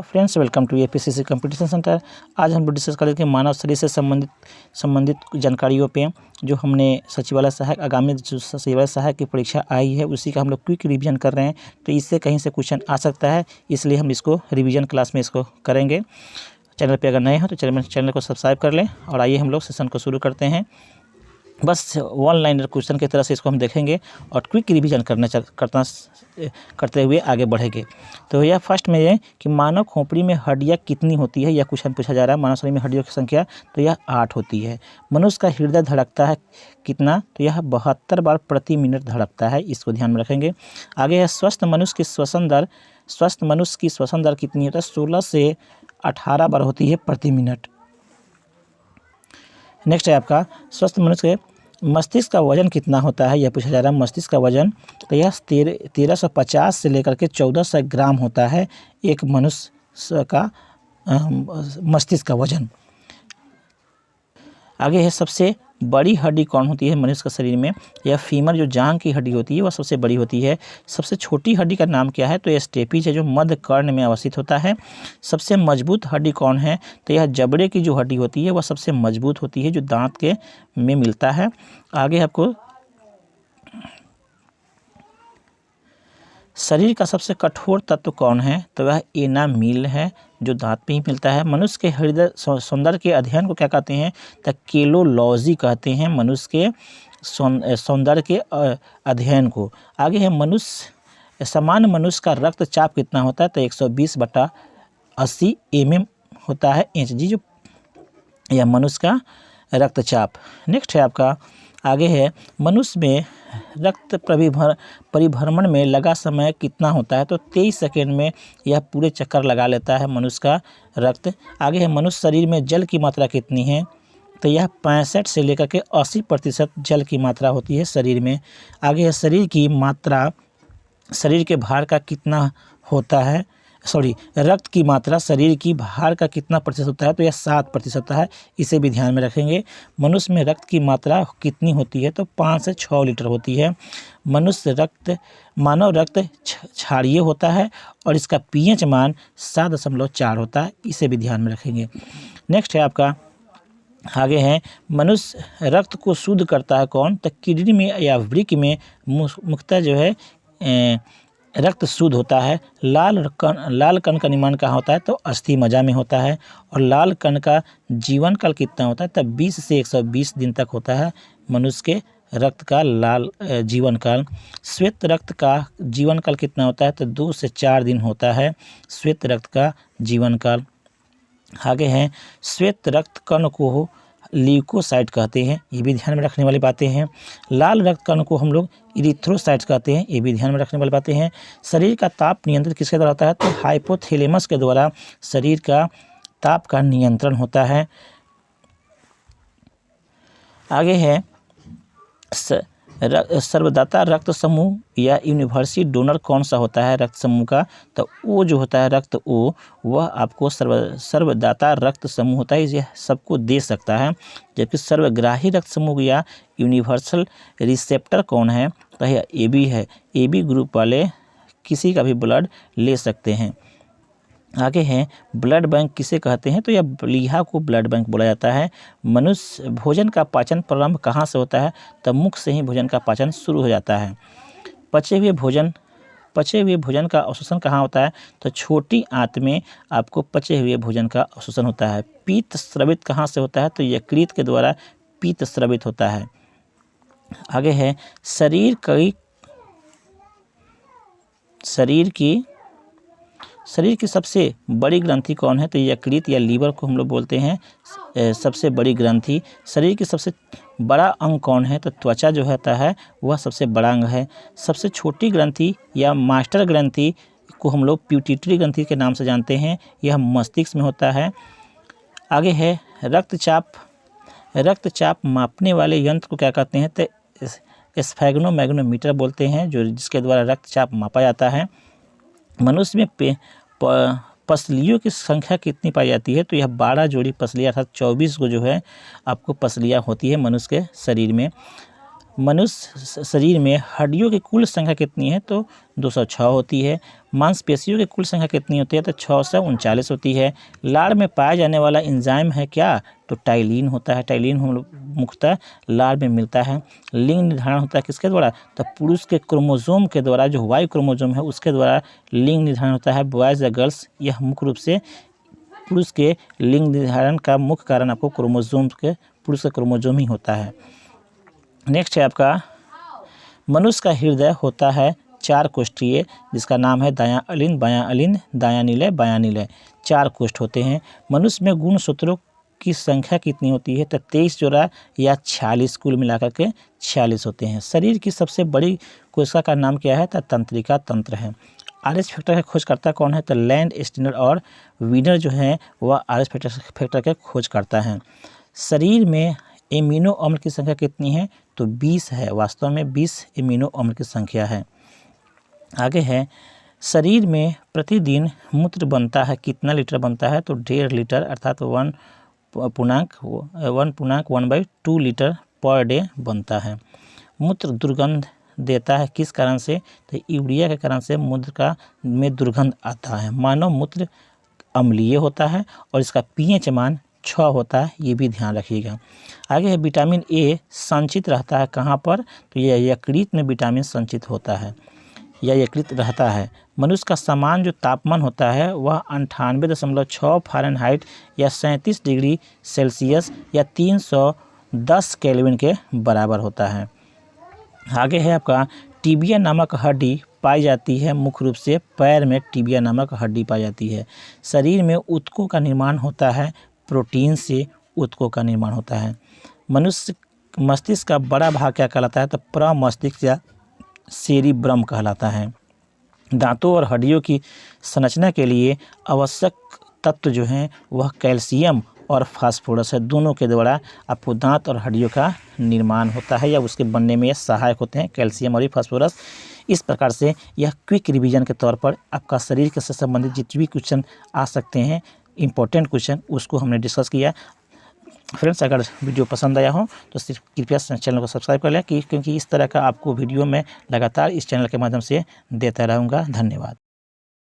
Hello friends, welcome to APCC competition centre. आज हम discuss करेंगे मानव शरीर से संबंधित जानकारियों पे जो हमने सचिवालय सहायक आगामी जो सचिवालय सहायक की परीक्षा आई है उसी का हम लोग क्विक रिवीजन कर रहे हैं। तो इससे कहीं से क्वेश्चन आ सकता है, इसलिए हम इसको रिवीजन क्लास में इसको करेंगे। चैनल पे अगर नए हो तो चैनल को सब्सक्राइब कर लें और आइए हम लोग सेशन को शुरू करते हैं। बस वन लाइनर क्वेश्चन की तरह से इसको हम देखेंगे और क्विक रिवीजन करते हुए आगे बढ़ेंगे। तो यह फर्स्ट में है कि मानव खोपड़ी में हड्डियाँ कितनी होती है, यह क्वेश्चन पूछा जा रहा है। मानव शरीर में हड्डियों की संख्या तो यह 8 होती है। मनुष्य का हृदय धड़कता है कितना, तो यह 72 बार प्रति मिनट धड़कता है, इसको ध्यान में रखेंगे। आगे है स्वस्थ मनुष्य की श्वसन दर कितनी होती है, 16 से 18 बार होती है प्रति मिनट। नेक्स्ट है आपका स्वस्थ मनुष्य के मस्तिष्क का वजन कितना होता है, यह पूछा जा रहा है। मस्तिष्क का वजन तो यह 1350 से लेकर के 1400 ग्राम होता है एक मनुष्य का मस्तिष्क का वजन। आगे है सबसे बड़ी हड्डी कौन होती है मनुष्य के शरीर में, यह फीमर जो जांघ की हड्डी होती है वह सबसे बड़ी होती है। सबसे छोटी हड्डी का नाम क्या है, तो यह स्टेपिज है जो मध्य कर्ण में अवस्थित होता है। सबसे मजबूत हड्डी कौन है, तो यह जबड़े की जो हड्डी होती है वह सबसे मजबूत होती है जो दांत के में मिलता है। आगे आपको शरीर का सबसे कठोर तत्व कौन है, तो वह एनामील है जो दांत में ही मिलता है। मनुष्य के हृदय सौंदर्य के अध्ययन को क्या कहते हैं, तो केलोलॉजी कहते हैं मनुष्य के सौंदर्य के अध्ययन को। आगे है सामान्य मनुष्य का रक्तचाप कितना होता है, तो 120/80 mm होता है इंच जो यह मनुष्य का रक्तचाप। नेक्स्ट है आपका आगे है मनुष्य में रक्त परिभ्रमण में लगा समय कितना होता है, तो 23 सेकेंड में यह पूरे चक्कर लगा लेता है मनुष्य का रक्त। आगे है मनुष्य शरीर में जल की मात्रा कितनी है, तो यह 65 से लेकर के 80% जल की मात्रा होती है शरीर में। आगे है शरीर के भार का कितना होता है, रक्त की मात्रा शरीर की भार का कितना प्रतिशत होता है, तो यह 7% है, इसे भी ध्यान में रखेंगे। मनुष्य में रक्त की मात्रा कितनी होती है, तो 5 से 6 लीटर होती है। मानव रक्त क्षारीय होता है और इसका pH मान 7.4 होता है, इसे भी ध्यान में रखेंगे। नेक्स्ट है आपका आगे है मनुष्य रक्त को शुद्ध करता है कौन, तो किडनी में या वृक्क में मुख्यतः जो है रक्त शुद्ध होता है। लाल कण का निर्माण कहाँ होता है, तो अस्थि मज्जा में होता है। और लाल कण का जीवन काल कितना होता है, तब 20 से 120 दिन तक होता है मनुष्य के रक्त का लाल जीवन काल। श्वेत रक्त का जीवन काल कितना होता है, तो 2 से 4 दिन होता है श्वेत रक्त का जीवन काल। आगे हैं श्वेत रक्त कण को ल्यूकोसाइट कहते हैं, ये भी ध्यान में रखने वाली बातें हैं। लाल रक्त कण को हम लोग इरिथ्रोसाइट्स कहते हैं, ये भी ध्यान में रखने वाली बातें हैं। शरीर का ताप नियंत्रित किसके द्वारा होता है, तो हाइपोथैलेमस के द्वारा शरीर का ताप का नियंत्रण होता है। आगे है सर्वदाता रक्त समूह या यूनिवर्सल डोनर कौन सा होता है रक्त समूह का, तो वो जो होता है रक्त ओ वह आपको सर्वदाता रक्त समूह होता है, यह सबको दे सकता है। जबकि सर्वग्राही रक्त समूह या यूनिवर्सल रिसेप्टर कौन है, तो यह AB है। AB ग्रुप वाले किसी का भी ब्लड ले सकते हैं। आगे हैं ब्लड बैंक किसे कहते हैं, तो यह प्लीहा को ब्लड बैंक बोला जाता है। मनुष्य भोजन का पाचन प्रारंभ कहाँ से होता है, तब मुख से ही भोजन का पाचन शुरू हो जाता है। पचे हुए भोजन का अवशोषण कहाँ होता है, तो छोटी आंत में आपको पचे हुए भोजन का अवशोषण होता है। पीत स्रवित कहाँ से होता है, तो यकृत के द्वारा पीत स्रवित होता है। आगे है शरीर की सबसे बड़ी ग्रंथि कौन है, तो यकृत या लीवर को हम लोग बोलते हैं सबसे बड़ी ग्रंथि। शरीर की सबसे बड़ा अंग कौन है, तो त्वचा जो होता है वह सबसे बड़ा अंग है। सबसे छोटी ग्रंथि या मास्टर ग्रंथि को हम लोग पिट्यूटरी ग्रंथि के नाम से जानते हैं, यह मस्तिष्क में होता है। आगे है रक्तचाप मापने वाले यंत्र को क्या कहते हैं, तो स्फेग्नोमैग्नोमीटर बोलते हैं, जो जिसके द्वारा रक्तचाप मापा जाता है। मनुष्य में पसलियों की संख्या कितनी पाई जाती है, तो यह 12 जोड़ी पसलियाँ अर्थात 24 को जो है आपको पसलियाँ होती है मनुष्य के शरीर में। मनुष्य शरीर में हड्डियों की कुल संख्या कितनी है? तो 206 होती है। मांसपेशियों की कुल संख्या कितनी होती है? तो 639 होती है। लार में पाया जाने वाला एंजाइम है क्या? तो टाइलिन होता है। टाइलिन मुख्यतः लार में मिलता है। लिंग निर्धारण होता है किसके द्वारा? तो पुरुष के क्रोमोसोम के द्वारा, जो वाई क्रोमोसोम है उसके द्वारा लिंग निर्धारण होता है, बॉयज़ या गर्ल्स। यह मुख्य रूप से पुरुष के लिंग निर्धारण का मुख्य कारण आपको पुरुष का क्रोमोसोम ही होता है। नेक्स्ट है आपका, मनुष्य का हृदय होता है 4 कोष्ठीय, जिसका नाम है दायां अलिंद, बायां अलिंद, दायां निलय, बायां निलय। 4 कोष्ठ होते हैं। मनुष्य में गुणसूत्रों की संख्या कितनी होती है? तो 23 जोड़ा या 46, कुल मिलाकर के 46 होते हैं। शरीर की सबसे बड़ी कोशिका का नाम क्या है? तो तंत्रिका तंत्र है। RH फैक्टर का खोजकर्ता कौन है? तो लैंड स्टीनर और वीनर जो है वह RH फैक्टर के खोजकर्ता हैं। शरीर में एमिनो अम्ल की संख्या कितनी है? तो 20 है। वास्तव में 20 एमिनो अम्ल की संख्या है। आगे है, शरीर में प्रतिदिन मूत्र बनता है, कितना लीटर बनता है? तो 1.5 लीटर, अर्थात 1.1/2 लीटर पर डे बनता है। मूत्र दुर्गंध देता है किस कारण से? तो यूरिया के कारण से मूत्र में दुर्गंध आता है। मानव मूत्र अम्लीय होता है और इसका pH मान 6 होता है, ये भी ध्यान रखिएगा। आगे है, विटामिन ए संचित रहता है कहाँ पर? तो यह यकृत में विटामिन संचित होता है या यकृत रहता है। मनुष्य का सामान्य जो तापमान होता है वह 98.6 फ़ारेनहाइट या 37 डिग्री सेल्सियस या 310 केल्विन के बराबर होता है। आगे है आपका, टिबिया नामक हड्डी पाई जाती है, मुख्य रूप से पैर में टिबिया नामक हड्डी पाई जाती है। शरीर में ऊतकों का निर्माण होता है, प्रोटीन से ऊतकों का निर्माण होता है। मनुष्य मस्तिष्क का बड़ा भाग क्या कहलाता है? तो प्रमस्तिष्क या सेरिब्रम कहलाता है। दांतों और हड्डियों की संरचना के लिए आवश्यक तत्व जो हैं वह कैल्शियम और फास्फोरस है। दोनों के द्वारा आपको दांत और हड्डियों का निर्माण होता है या उसके बनने में सहायक होते हैं, कैल्शियम और फास्फोरस। इस प्रकार से यह क्विक रिवीजन के तौर पर आपका शरीर के से संबंधित जितने भी क्वेश्चन आ सकते हैं, इंपॉर्टेंट क्वेश्चन, उसको हमने डिस्कस किया। फ्रेंड्स, अगर वीडियो पसंद आया हो तो सिर्फ कृपया चैनल को सब्सक्राइब कर लें, क्योंकि इस तरह का आपको वीडियो मैं लगातार इस चैनल के माध्यम से देता रहूँगा। धन्यवाद।